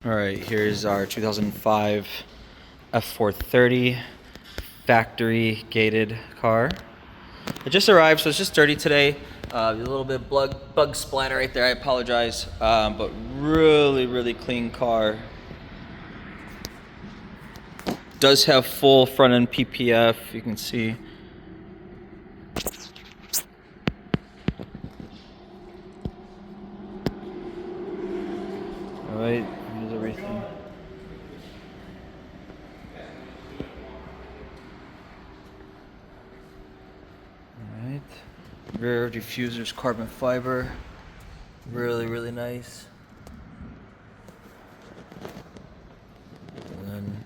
All right, here's our 2005 F430 factory gated car. It just arrived, so it's just dirty today. A little bit bug splatter right there, I apologize. But really clean car. Does have full front end PPF, you can see. All right, here's everything. Alright, rear diffuser's carbon fiber, really nice. And then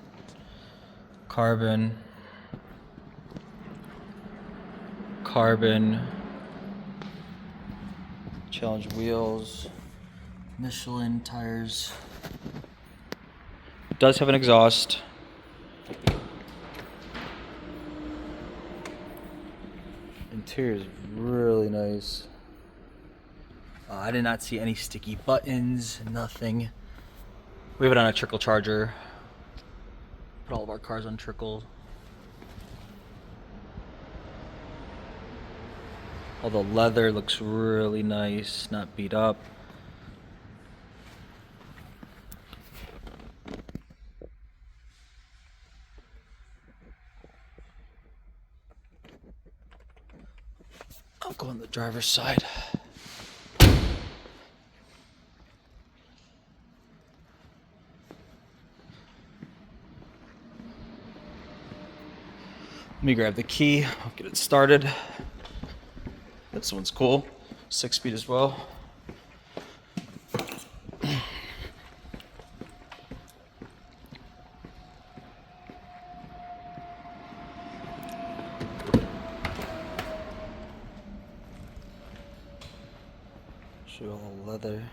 carbon, challenge wheels, Michelin tires. Does have an exhaust. Interior is really nice. I did not see any sticky buttons, nothing. We have it on a trickle charger. Put all of our cars on trickle. All the leather looks really nice, not beat up. I'll go on the driver's side. Let me grab the key, I'll get it started. This one's cool, 6-speed as well. Show you all the leather.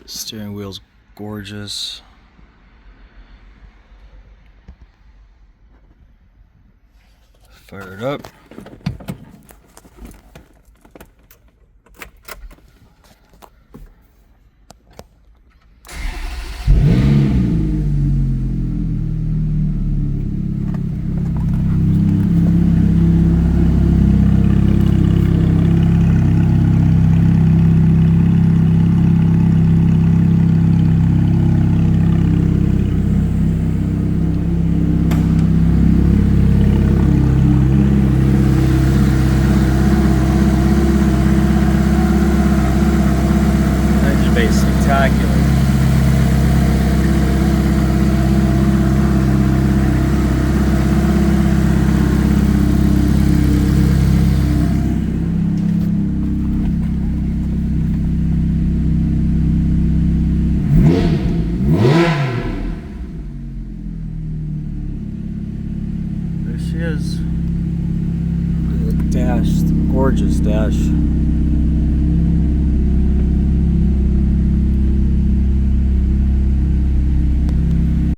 Steering wheel's gorgeous. Fire it up. Spectacular. There she is. Look at the dash, gorgeous dash.